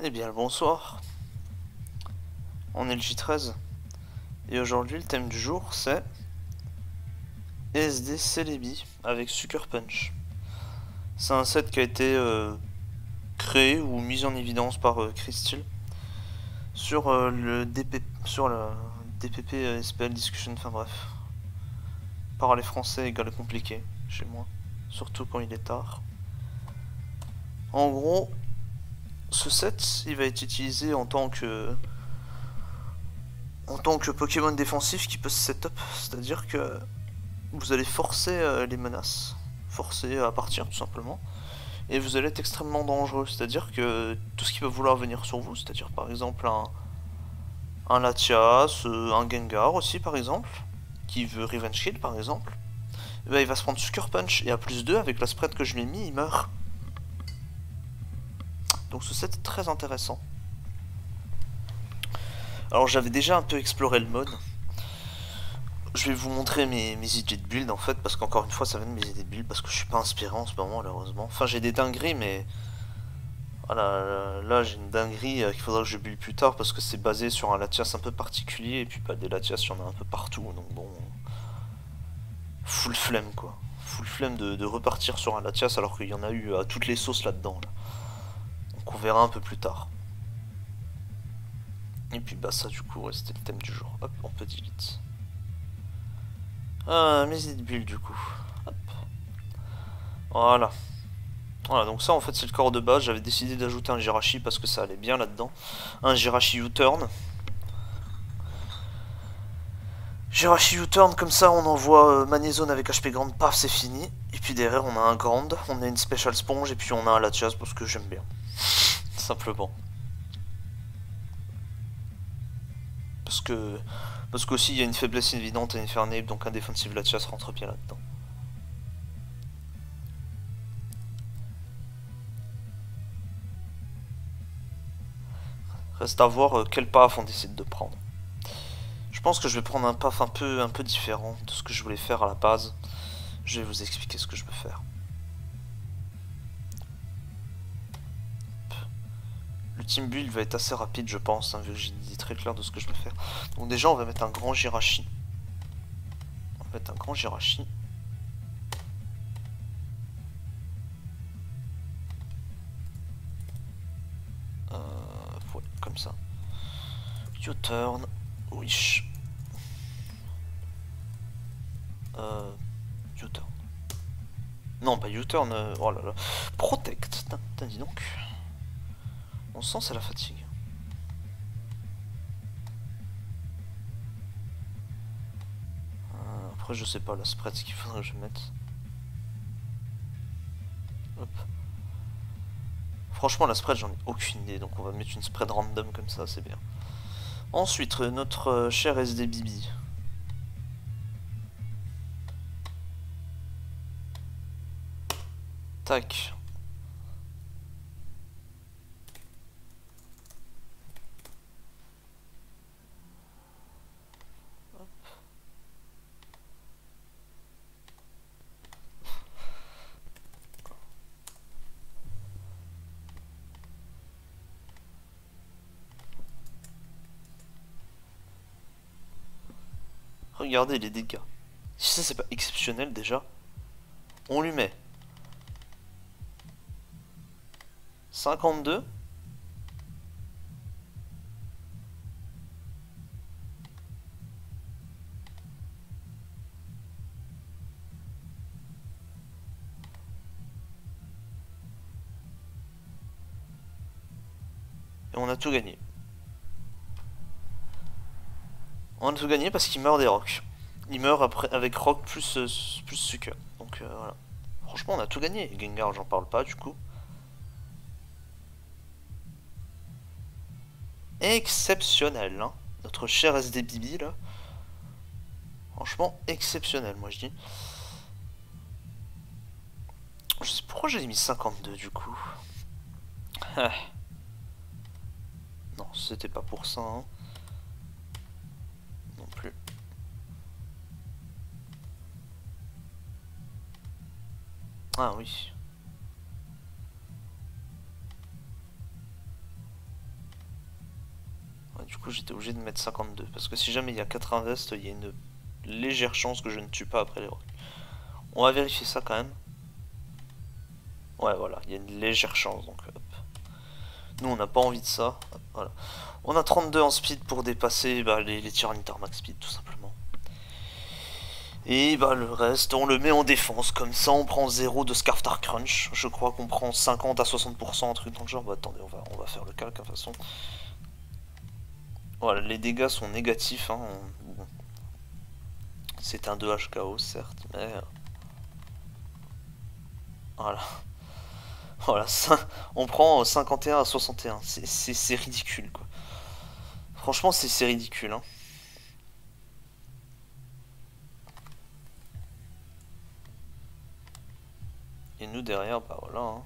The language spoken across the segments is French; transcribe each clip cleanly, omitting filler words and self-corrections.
Eh bien, le bonsoir. On est le J13. Et aujourd'hui, le thème du jour, c'est ESD Celebi avec Sucker Punch. C'est un set qui a été créé ou mis en évidence par Crystal sur sur le DPP SPL Discussion, enfin bref. Parler français égale compliqué chez moi, surtout quand il est tard. En gros, ce set, il va être utilisé en tant que Pokémon défensif qui peut se setup, c'est-à-dire que vous allez forcer les menaces, forcer à partir tout simplement, et vous allez être extrêmement dangereux, c'est-à-dire que tout ce qui va vouloir venir sur vous, c'est-à-dire par exemple un Latias, un Gengar aussi par exemple, qui veut Revenge Kill par exemple, et ben, il va se prendre Sucker Punch, et à plus 2 avec la spread que je lui ai mis, il meurt. Donc ce set est très intéressant. Alors j'avais déjà un peu exploré le mode. Je vais vous montrer mes idées de build en fait, parce qu'encore une fois ça vient de mes idées de build, parce que je suis pas inspiré en ce moment malheureusement. Enfin j'ai des dingueries mais voilà, là j'ai une dinguerie qu'il faudra que je build plus tard parce que c'est basé sur un Latias un peu particulier et puis pas des Latias il y en a un peu partout donc bon. Full flemme quoi. Full flemme de repartir sur un Latias alors qu'il y en a eu à toutes les sauces là-dedans. Là. Donc on verra un peu plus tard. Et puis bah ça du coup ouais, c'était le thème du jour. Hop, on peut delete. Mes idées de build du coup. Hop. Voilà. Voilà, donc ça en fait c'est le corps de base. J'avais décidé d'ajouter un Jirachi parce que ça allait bien là-dedans. Un Jirachi U-turn. Jirachi U-turn, comme ça on envoie Magnézone avec HP grande, paf c'est fini. Et puis derrière on a un grand, on a une Special Sponge et puis on a un Latias parce que j'aime bien. Simplement. Parce que qu'aussi il y a une faiblesse évidente à Infernape, donc un Defensive Latias rentre bien là-dedans. Reste à voir quel path on décide de prendre. Je pense que je vais prendre un path un peu différent de ce que je voulais faire à la base. Je vais vous expliquer ce que je veux faire. Le team build va être assez rapide je pense, hein, vu que j'ai une idée très claire de ce que je veux faire. Donc déjà on va mettre un grand Jirachi. On va mettre un grand Jirachi. Ouais, comme ça. U-turn. Wish. U-turn. Non, pas U-turn. Oh là là. Protect. T'as dit donc. On sent c'est la fatigue. Après je sais pas la spread ce qu'il faudrait que je mette. Hop. Franchement la spread j'en ai aucune idée donc on va mettre une spread random comme ça c'est bien. Ensuite notre cher SD Bibi. Tac. Regardez les dégâts. Si ça c'est pas exceptionnel déjà, on lui met 52. Et on a tout gagné. On a tout gagné parce qu'il meurt des rocs. Il meurt après avec rock plus sucre. Donc voilà. Franchement on a tout gagné. Gengar j'en parle pas du coup. Exceptionnel hein. Notre cher SD Bibi là. Franchement exceptionnel moi je dis. Je sais pourquoi j'ai mis 52 du coup. Non c'était pas pour ça hein. Non plus. Ah oui. Du coup j'étais obligé de mettre 52. Parce que si jamais il y a 4 invests, il y a une légère chance que je ne tue pas après les rocs. On va vérifier ça quand même. Ouais voilà, il y a une légère chance donc hop. Nous on n'a pas envie de ça. Hop, voilà. On a 32 en speed pour dépasser les Tyranitar max speed tout simplement. Et le reste on le met en défense, comme ça on prend 0 de Scarftar Crunch. Je crois qu'on prend 50 à 60%, un truc dans le genre. Attendez, on va faire le calque de toute façon. Voilà, les dégâts sont négatifs. Hein. C'est un 2H KO certes, mais... Voilà. Voilà, ça, on prend 51 à 61. C'est ridicule quoi. Franchement c'est ridicule. Hein. Et nous derrière, voilà. Hein.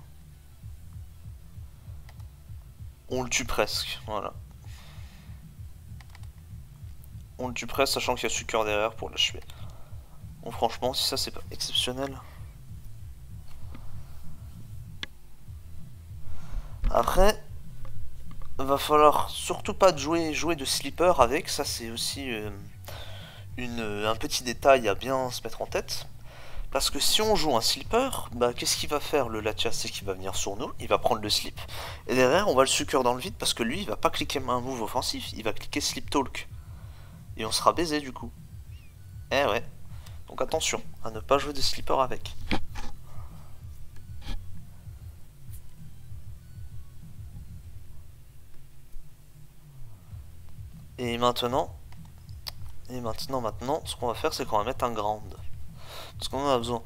On le tue presque, voilà. On le tue presque, sachant qu'il y a Sucre derrière pour l'achever. Bon, franchement, si ça c'est pas exceptionnel. Après, va falloir surtout pas jouer de slipper avec, ça c'est aussi un petit détail à bien se mettre en tête. Parce que si on joue un slipper, qu'est-ce qu'il va faire le Latias? C'est qu'il va venir sur nous, il va prendre le slip, et derrière on va le succeur dans le vide parce que lui il va pas cliquer un move offensif, il va cliquer slip talk. Et on sera baisé du coup. Eh ouais. Donc attention à ne pas jouer de slipper avec. Et maintenant, ce qu'on va faire c'est qu'on va mettre un grand. Parce qu'on en a besoin.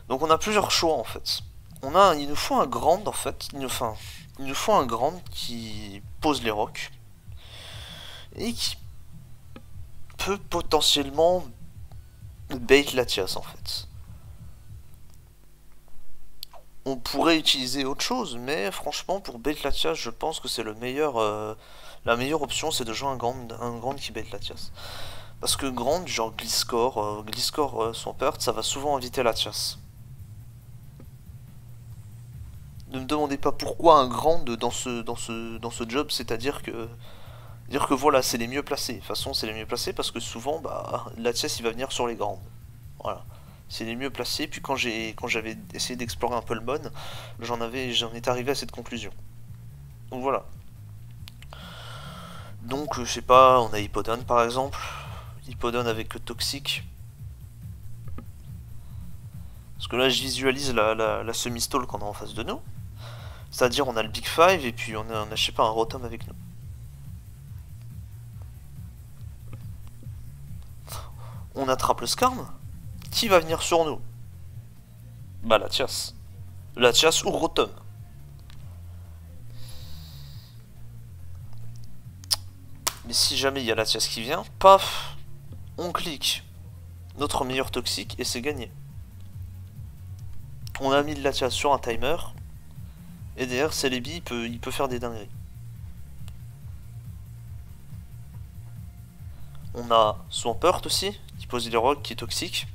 Donc on a plusieurs choix en fait. Il nous faut un grand en fait. Il nous faut un grand qui pose les rocs. Et qui peut potentiellement bait Latias en fait. On pourrait utiliser autre chose, mais franchement pour bait Latias, je pense que c'est la meilleure option, c'est de jouer un grand qui bait Latias. Parce que grand, genre Gliscor, son pert, ça va souvent inviter Latias. Ne me demandez pas pourquoi un grand dans ce job, c'est-à-dire que voilà, c'est les mieux placés. De toute façon, c'est les mieux placés parce que souvent, Latias il va venir sur les grandes. Voilà. C'est les mieux placés. Puis quand j'avais essayé d'explorer un peu le mode, j'en étais arrivé à cette conclusion. Donc voilà. Donc je sais pas, on a Hippodon par exemple. Hippodon avec Toxic. Parce que là je visualise la semi-stall qu'on a en face de nous. C'est-à-dire on a le Big Five et puis on a je sais pas un Rotom avec nous. On attrape le Skarm. Qui va venir sur nous? Latias. Latias ou Rotom. Mais si jamais il y a Latias qui vient, paf, on clique notre meilleur toxique et c'est gagné. On a mis le Latias sur un timer. Et derrière, Celebi, il peut faire des dingueries. On a Swampert aussi, qui pose des rocs, qui est toxique.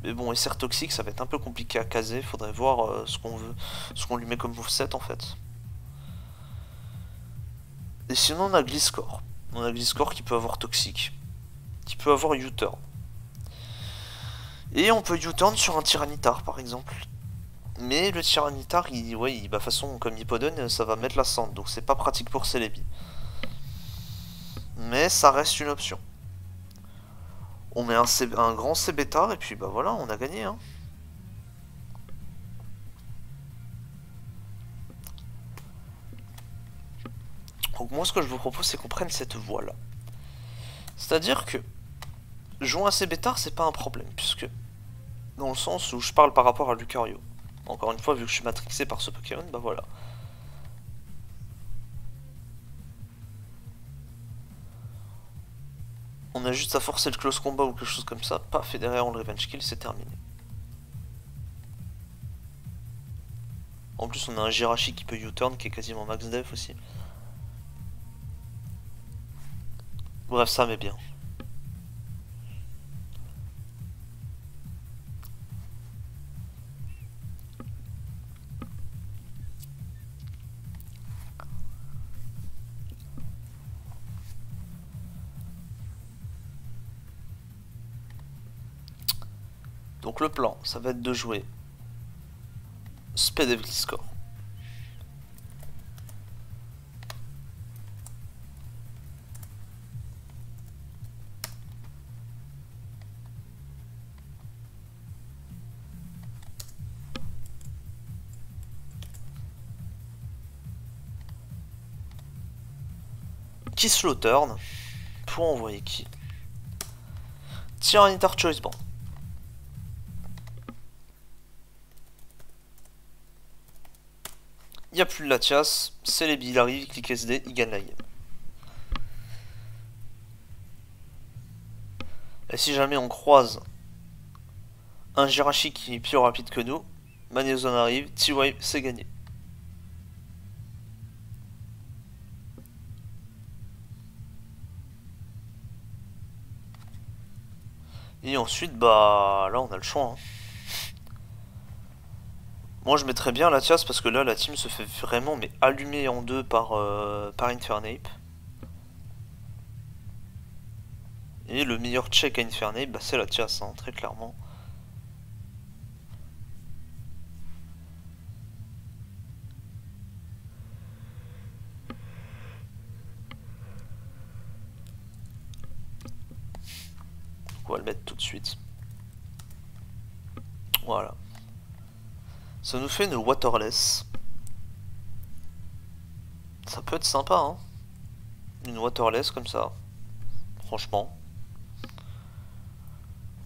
Mais bon, SR toxique, ça va être un peu compliqué à caser. Faudrait voir ce qu'on lui met comme moveset en fait. Et sinon, on a Gliscor. On a Gliscor qui peut avoir toxique. Qui peut avoir U-turn. Et on peut U-turn sur un Tyranitar par exemple. Mais le Tyranitar, de façon comme Hippodon, ça va mettre la cendre. Donc c'est pas pratique pour Celebi. Mais ça reste une option. On met un grand C-Beta et puis voilà, on a gagné. Hein. Donc moi ce que je vous propose c'est qu'on prenne cette voie là. C'est-à-dire que jouer un C-Beta c'est pas un problème. Puisque dans le sens où je parle par rapport à Lucario. Encore une fois, vu que je suis matrixé par ce Pokémon, voilà. On a juste à forcer le close combat ou quelque chose comme ça, paf, et derrière on le revenge kill, c'est terminé. En plus, on a un Jirachi qui peut U-turn, qui est quasiment max def aussi. Bref, ça met bien. Donc le plan, ça va être de jouer Spade avec score. Qui slow turn pour envoyer qui? Tiens, un inter choice bon. Il n'y a plus de Latias, c'est les billes, il arrive, il clique SD, il gagne la game. Et si jamais on croise un Jirachi qui est plus rapide que nous, Magnezone arrive, T-Wave, c'est gagné. Et ensuite, bah là on a le choix. Hein. Moi je mettrais bien Latias parce que là la team se fait vraiment mais allumer en deux par Infernape. Et le meilleur check à Infernape, bah, c'est Latias, hein, très clairement. On va le mettre tout de suite. Voilà. Ça nous fait une Waterless. Ça peut être sympa, hein. Une Waterless comme ça. Franchement.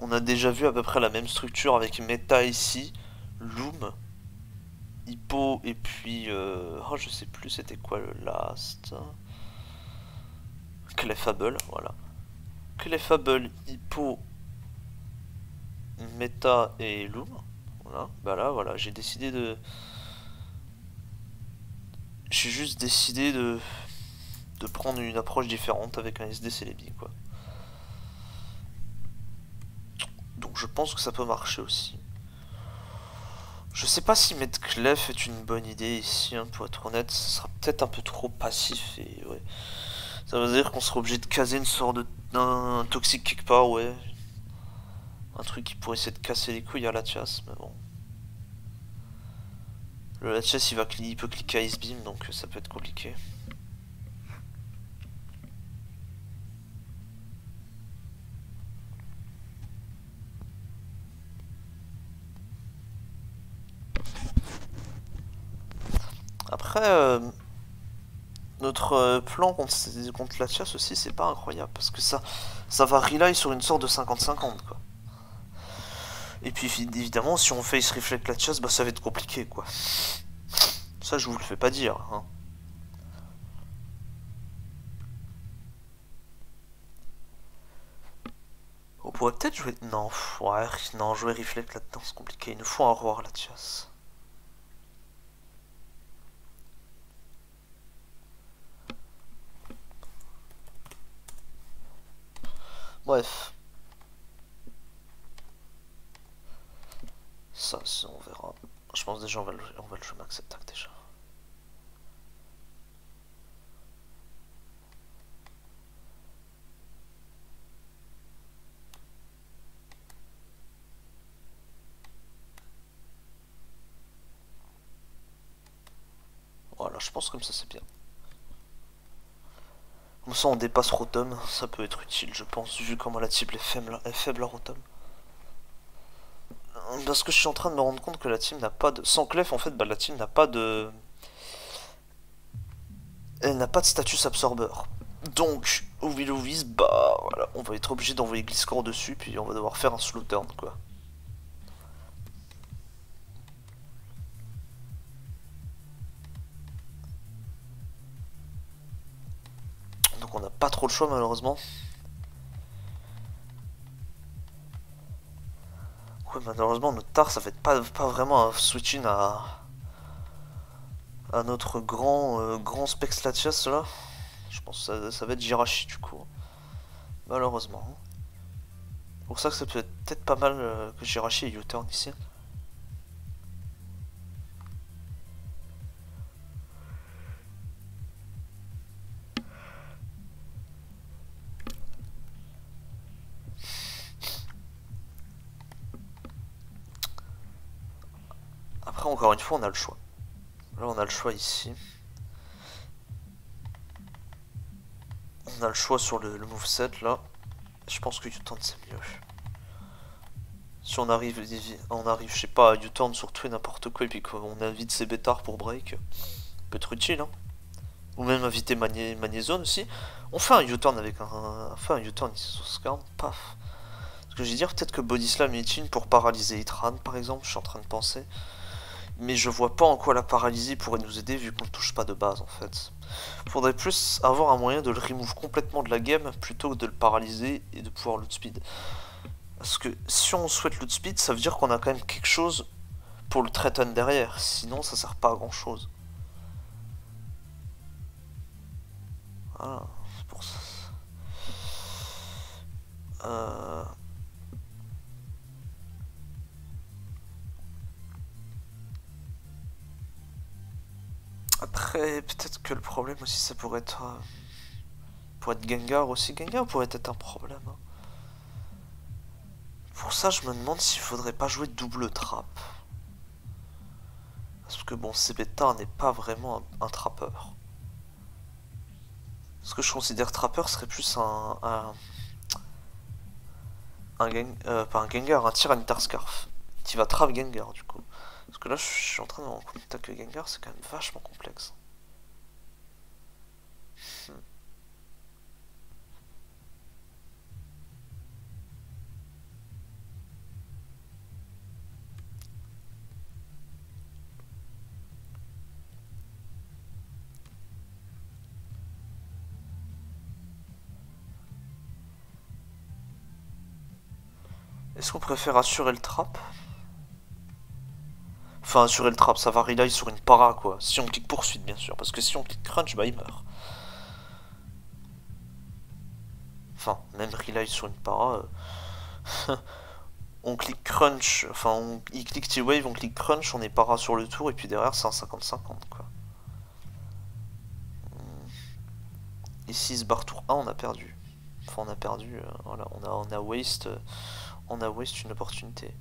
On a déjà vu à peu près la même structure avec Meta ici. Loom. Hippo et puis... Oh, je sais plus c'était quoi le last. Clefable, voilà. Clefable, Hippo, Meta et Loom. Voilà, bah là, voilà, j'ai décidé de... J'ai juste décidé de prendre une approche différente avec un SD Celebi, quoi. Donc je pense que ça peut marcher aussi. Je sais pas si mettre Clef est une bonne idée ici, hein, pour être honnête. Ce sera peut-être un peu trop passif et ouais. Ça veut dire qu'on sera obligé de caser une sorte d'un toxique quelque part, ouais. Un truc qui pourrait essayer de casser les couilles à Latias, mais bon. Le Latias il peut cliquer Ice Beam, donc ça peut être compliqué. Après, notre plan contre Latias aussi, c'est pas incroyable, parce que ça va rely sur une sorte de 50-50, quoi. Et puis évidemment, si on face reflect Latias, bah ça va être compliqué, quoi. Ça, je vous le fais pas dire, hein. On pourrait peut-être jouer... Non, ouais, non, jouer reflect là-dedans, c'est compliqué. Il nous faut un roi Latias. Bref. Ça, on verra. Je pense déjà on va le jouer max attack déjà. Voilà, je pense comme ça c'est bien. Comme ça on dépasse Rotom, ça peut être utile je pense, vu comment la cible est faible à Rotom. Parce que je suis en train de me rendre compte que la team n'a pas de... Sans Clef en fait, bah, la team n'a pas de... Elle n'a pas de status absorbeur. Donc, au Will-O-Wisp, bah voilà, on va être obligé d'envoyer Gliscor dessus, puis on va devoir faire un slow turn quoi. Donc on n'a pas trop le choix malheureusement. Ouais, malheureusement notre tar ça fait pas vraiment un switch-in à notre grand Specs Latias là. Je pense que ça va être Jirachi du coup. Malheureusement. Pour ça que ça peut être peut-être pas mal que Jirachi ait U-turn ici. encore une fois, on a le choix. Là, on a le choix ici. On a le choix sur le moveset, là. Je pense que U-turn, c'est mieux. Si on arrive, je sais pas, à U-turn sur tout et n'importe quoi, et puis qu'on invite ses bêtards pour break, peut être utile, hein. Ou même inviter Magnézone aussi. On fait un U-turn avec un U-turn ici sur Skarn, paf. Ce que j'ai dire, peut-être que Body Slam est utile pour paralyser Hitran, par exemple, je suis en train de penser. Mais je vois pas en quoi la paralysie pourrait nous aider vu qu'on ne touche pas de base en fait. Faudrait plus avoir un moyen de le remove complètement de la game plutôt que de le paralyser et de pouvoir loot speed. Parce que si on souhaite loot speed, ça veut dire qu'on a quand même quelque chose pour le threaten derrière. Sinon, ça sert pas à grand chose. Voilà, c'est pour ça. Euh... Après, peut-être que le problème aussi, ça pourrait être... pour être Gengar aussi. Gengar pourrait être un problème. Hein. Pour ça, je me demande s'il faudrait pas jouer double trap. Parce que bon, Sebeta n'est pas vraiment un trappeur. Ce que je considère trappeur serait plus pas un Gengar, un Tyranitar Scarf. Qui va trap Gengar du coup. Parce que là, je suis en train de me rendre compte que Gengar, c'est quand même vachement complexe. Est-ce qu'on préfère assurer le trap? Enfin, assurer le trap, ça va rely sur une para quoi. Si on clique poursuite, bien sûr. Parce que si on clique crunch, bah il meurt. Enfin, même rely sur une para. On clique crunch, enfin, il clique T-Wave, on clique crunch, on est para sur le tour, et puis derrière, c'est un 50-50 quoi. Ici, ce bar tour 1, on a perdu. Enfin, on a perdu, voilà, on a waste une opportunité.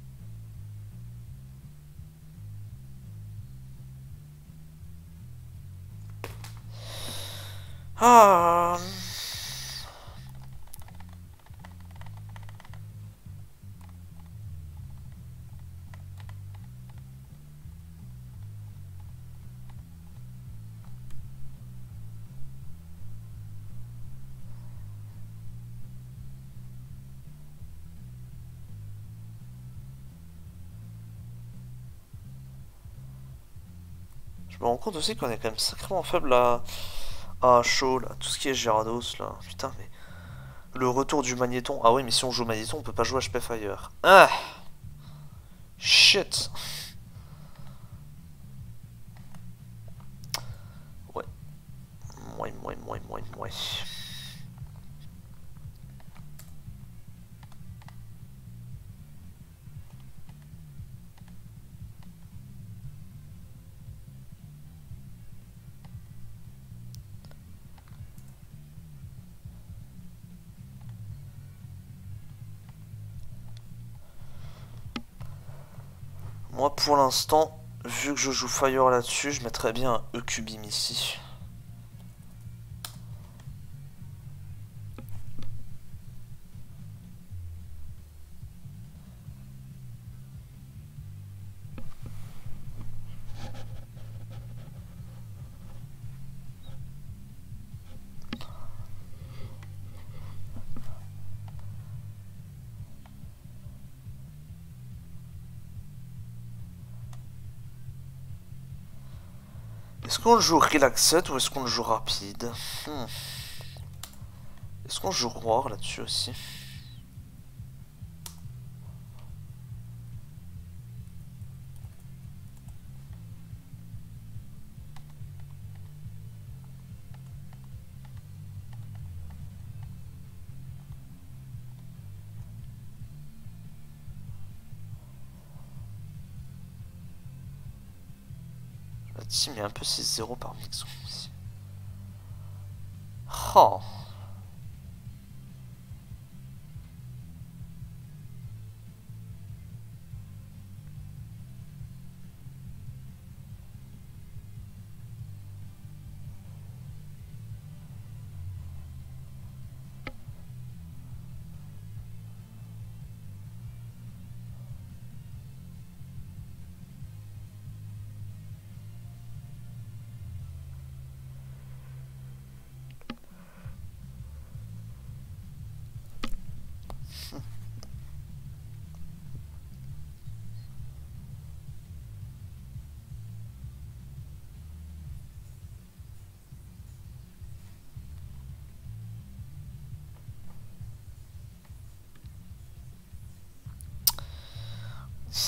Ah. Je me rends compte aussi qu'on est quand même sacrément faible à chaud, là. Tout ce qui est Gyarados, là. Putain, mais... Le retour du Magnéton. Ah oui, mais si on joue Magnéton, on peut pas jouer HP Fire. Ah. Shit. Ouais. Mouais. Moi, pour l'instant, vu que je joue Fire là-dessus, je mettrais bien un EQ-Beam ici. Est-ce qu'on le joue relaxed ou est-ce qu'on le joue rapide? Est-ce qu'on joue Roar là-dessus aussi? La team est un peu 6-0 par Mixon aussi. Oh.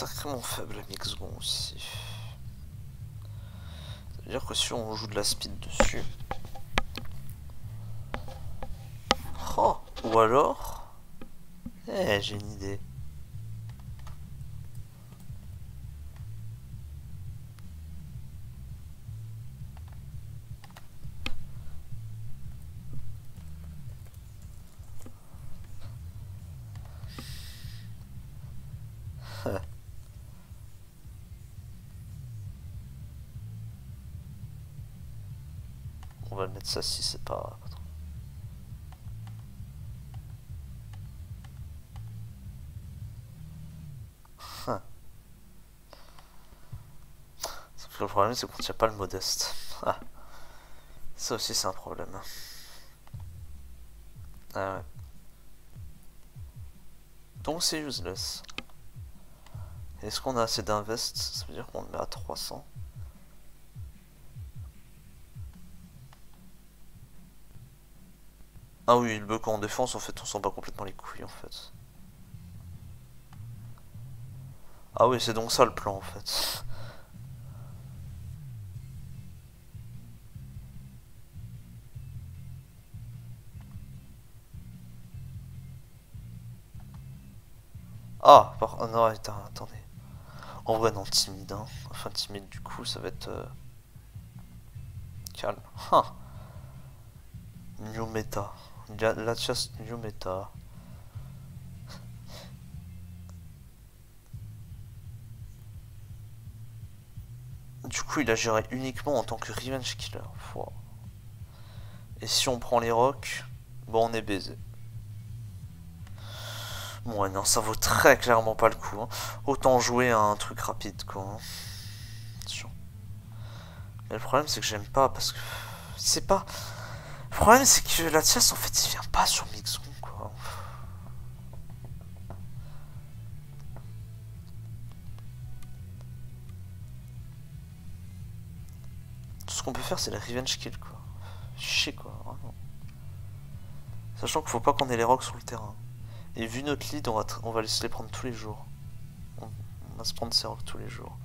sacrément faible à Mixgon aussi. C'est-à-dire que si on joue de la speed dessus... Oh, ou alors... Eh, j'ai une idée. On va le mettre ça si c'est pas... Sauf que le problème c'est qu'on tient pas le modeste. Ah. Ça aussi c'est un problème. Ah ouais. Donc c'est useless. Est-ce qu'on a assez d'invest? Ça veut dire qu'on le met à 300. Ah oui, le bug en défense, en fait, on s'en bat complètement les couilles, en fait. Ah oui, c'est donc ça le plan, en fait. Ah, oh non, attendez. En vrai, non, timide, hein. Enfin, timide, du coup, ça va être... calme. Huh. New meta. La chasse new meta. Du coup, il agirait uniquement en tant que revenge killer. Wow. Et si on prend les rocks, bon, on est baisé. Bon, ouais, non, ça vaut très clairement pas le coup. Hein. Autant jouer à un truc rapide, quoi. Hein. Mais le problème, c'est que j'aime pas parce que c'est pas. Le problème, c'est que la chasse, en fait, il vient pas sur Mixgon, quoi. Tout ce qu'on peut faire, c'est la revenge kill, quoi. Chier, quoi, vraiment. Sachant qu'il faut pas qu'on ait les rocks sur le terrain. Et vu notre lead, on va se les prendre tous les jours. On va se prendre ces rocks tous les jours.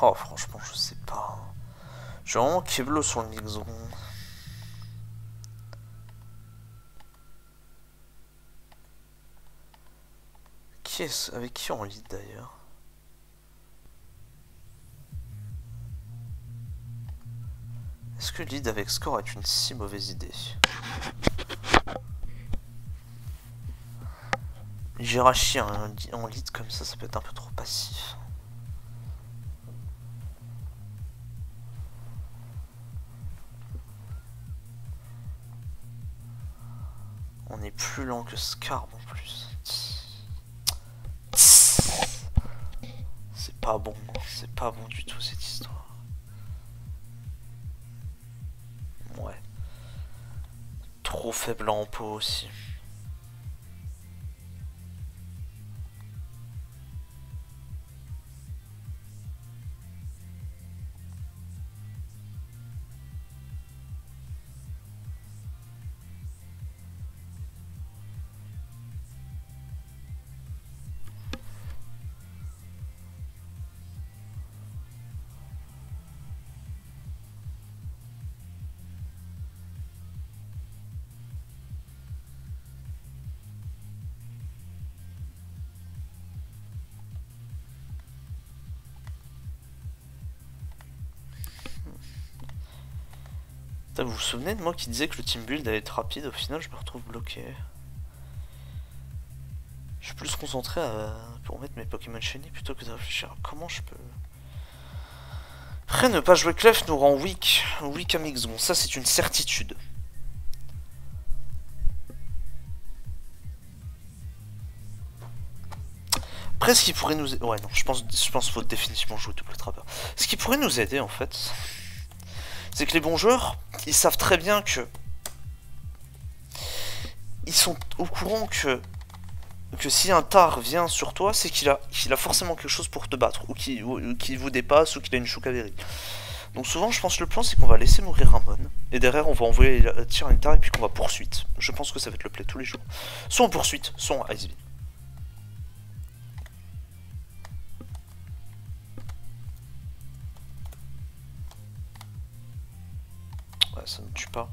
Oh, franchement, je sais pas. Je suis vraiment keblo sur le Mixgon. Avec qui on lead d'ailleurs? Est-ce que lead avec score est une si mauvaise idée? Jirachi en lead comme ça peut être un peu trop passif. On est plus lent que Scar en plus. C'est pas bon du tout cette histoire. Ouais. Trop faible en pot aussi. Vous vous souvenez de moi qui disait que le team build allait être rapide, au final je me retrouve bloqué. Je suis plus concentré pour mettre mes Pokémon shiny plutôt que de réfléchir à comment je peux... Après ne pas jouer Clef nous rend weak à Mixgon, ça c'est une certitude. Après, ce qui pourrait nous... Ouais, non, je pense qu'il faut définitivement jouer double trappeur. Ce qui pourrait nous aider, en fait, c'est que les bons joueurs, ils savent très bien que... Ils sont au courant que si un tar vient sur toi, c'est qu'il a forcément quelque chose pour te battre, ou qu'il vous dépasse, ou qu'il a une choucavérie. Donc souvent, je pense que le plan, c'est qu'on va laisser mourir Ramon, et derrière, on va envoyer Tyranitar, et puis qu'on va poursuite. Je pense que ça va être le play tous les jours. Soit en poursuite, soit en Ice Beam. Ouais, ça ne tue pas.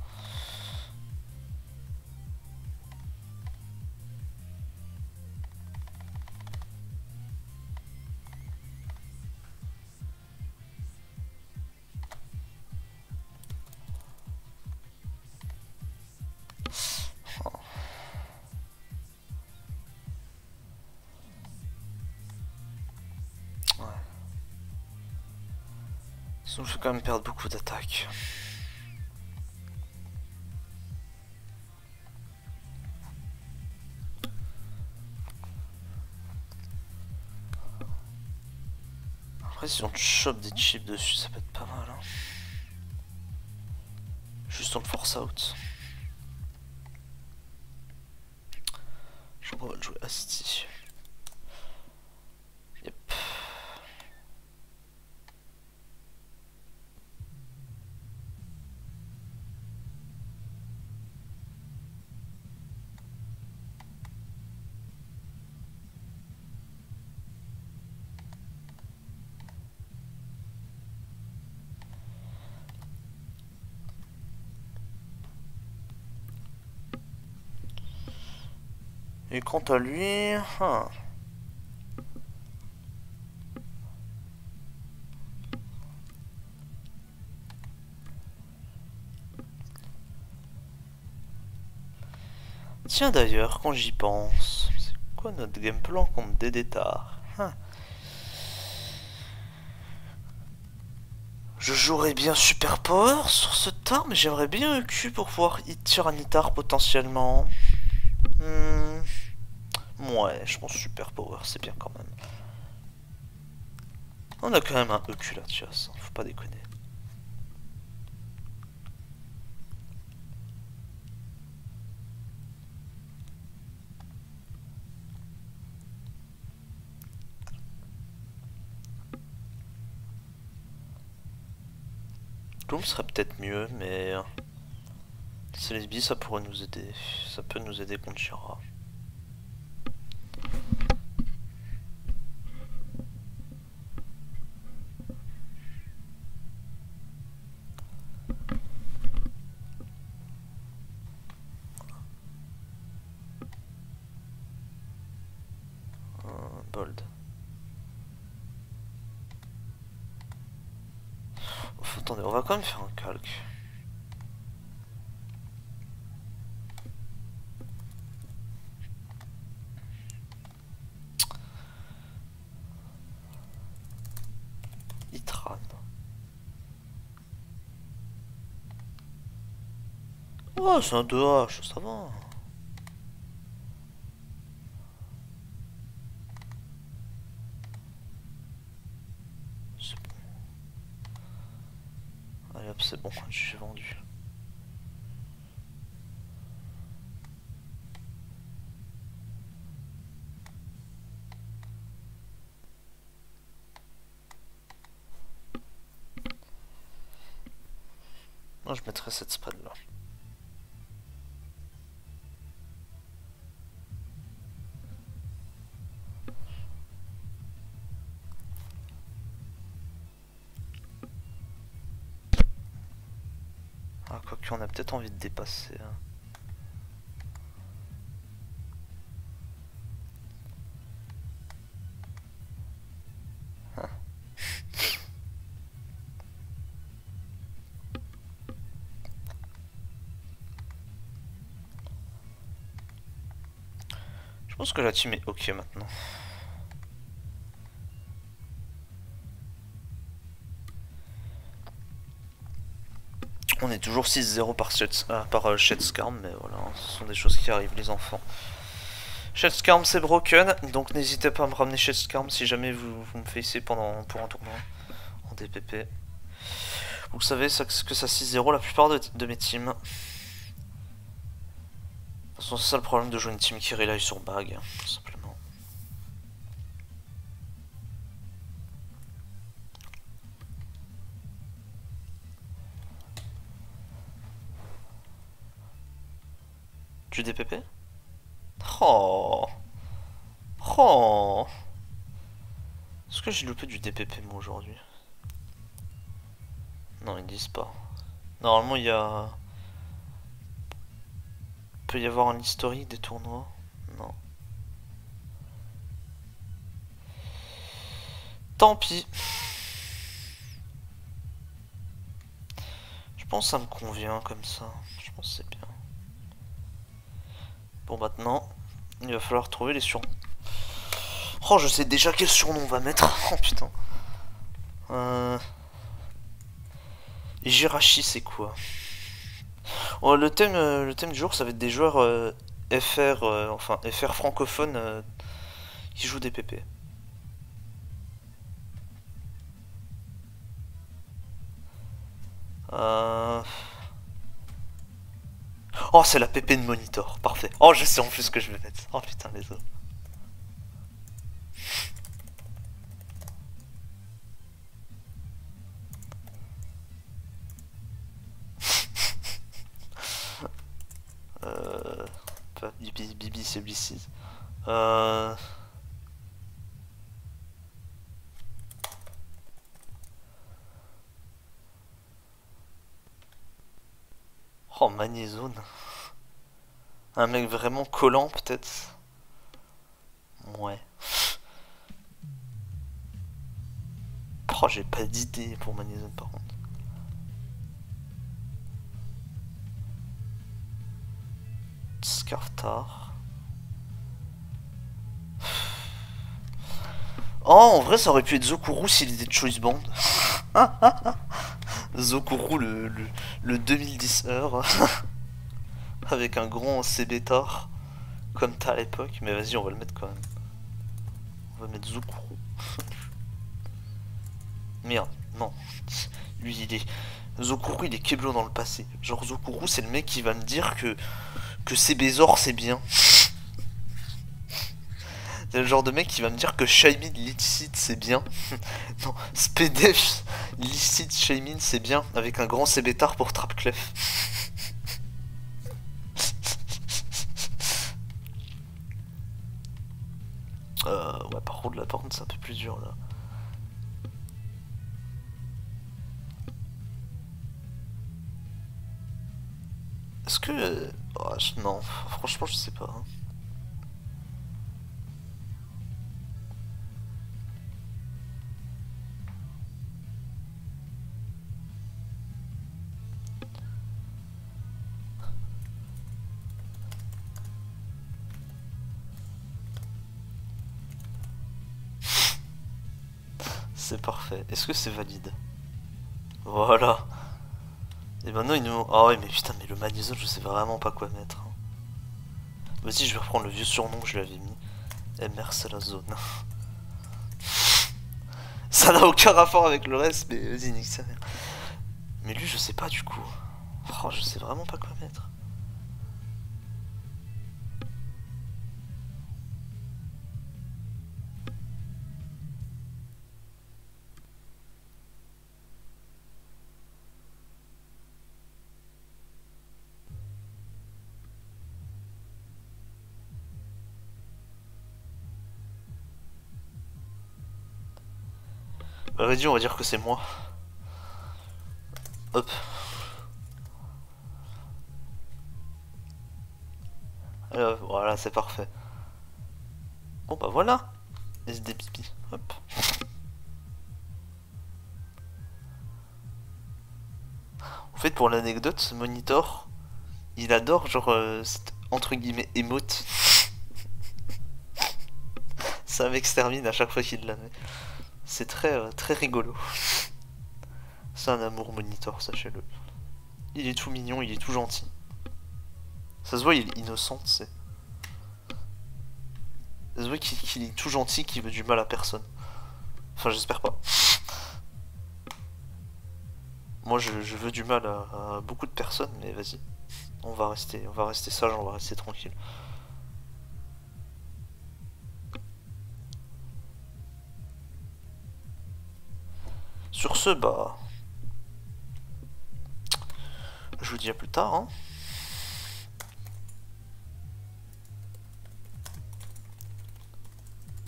Ça nous fait quand même perdre beaucoup d'attaques. Après, si on chope des chips dessus, ça peut être pas mal. Hein. Juste on le force out. Je crois qu'on va le jouer Asti. Yep. Et quant à lui... Tiens d'ailleurs, quand j'y pense, c'est quoi notre game plan contre Dédétar? Je jouerais bien Super Power sur ce tar, mais j'aimerais bien EQ pour pouvoir hit Tyranitar potentiellement. Ouais, je pense Super Power, c'est bien quand même. On a quand même un EQ là, tu vois, faut pas déconner. Gloom serait peut-être mieux, mais... Célesby, ça pourrait nous aider. Ça peut nous aider contre Jira. Bold. Attendez, on va quand même faire un calque. Itran. Oh, c'est un 2H, ça va. C'est bon. Allez hop, c'est bon, j'ai vendu. Moi, je mettrais cette spade là. Ah, quoique, on a peut-être envie de dépasser. Hein. Je pense que la team est ok maintenant. On est toujours 6-0 par Shetscarm, mais voilà, ce sont des choses qui arrivent les enfants. Shetscarm c'est broken, donc n'hésitez pas à me ramener Shetscarm si jamais vous me facez pour un tournoi en DPP. Vous savez que ça 6-0 la plupart de mes teams. De toute façon c'est ça le problème de jouer une team qui rely sur bag, tout simplement. Du DPP? Oh. Oh. Est-ce que j'ai loupé du DPP moi aujourd'hui? Non, ils disent pas. Normalement, il peut y avoir un historique des tournois. Non. Tant pis. Je pense que ça me convient comme ça. Je pense que c'est bien. Bon, maintenant, il va falloir trouver les surnoms. Oh, je sais déjà quel surnom on va mettre. Oh putain. Jirachi, c'est quoi? Oh, le thème du jour, ça va être des joueurs FR, enfin FR francophones qui jouent des PP. Oh, c'est la PP de Monitor, parfait. Oh, je sais en plus ce que je vais mettre. Oh putain, les autres. Bibi, c'est BC. Oh, Magnézone. Un mec vraiment collant, peut-être. Ouais. Oh, j'ai pas d'idée pour Magnézone, par contre. Scartar. Oh, en vrai, ça aurait pu être Zokuru s'il était de Choice Band. Zokuru, le 2010 heures. Avec un grand CB-tar. Comme t'as à l'époque. Mais vas-y, on va le mettre quand même. On va mettre Zokuru. Merde, non. Lui, il est... Zokuru, il est Keblo dans le passé. Genre, Zokuru, c'est le mec qui va me dire que CBzor, c'est bien. C'est le genre de mec qui va me dire que Shaymin licite c'est bien. Non, Spedef licite Shaymin c'est bien avec un grand CBtar pour Trapclef. Ouais, par contre c'est un peu plus dur là. Est-ce que... Oh, non, franchement je sais pas. Hein. C'est parfait. Est-ce que c'est valide? Voilà. Et maintenant il nous... Ah ouais mais putain mais le Magnézone je sais vraiment pas quoi mettre. Hein. Vas-y je vais reprendre le vieux surnom que je lui avais mis. MR c'est la zone. Ça n'a aucun rapport avec le reste mais vas-y nique sa mère. Mais lui je sais pas du coup. Oh je sais vraiment pas quoi mettre. Bah vas-y on va dire que c'est moi. Hop. Voilà c'est parfait. Bon bah voilà. SD pipi. Hop. En fait pour l'anecdote, Monitor, il adore genre cette entre guillemets émote. Ça m'extermine à chaque fois qu'il la met. C'est très rigolo. C'est un amour Monitor, sachez-le. Il est tout mignon, il est tout gentil. Ça se voit, il est innocent, tu sais. Ça se voit qu'il est tout gentil, qu'il veut du mal à personne. Enfin, j'espère pas. Moi, je veux du mal à beaucoup de personnes, mais vas-y. On va rester sage, on va rester tranquille. Sur ce, bah... Je vous dis à plus tard, hein.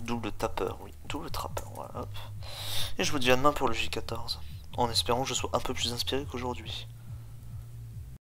Double tapeur, oui. Double trappeur, voilà, hop. Et je vous dis à demain pour le J14. En espérant que je sois un peu plus inspiré qu'aujourd'hui.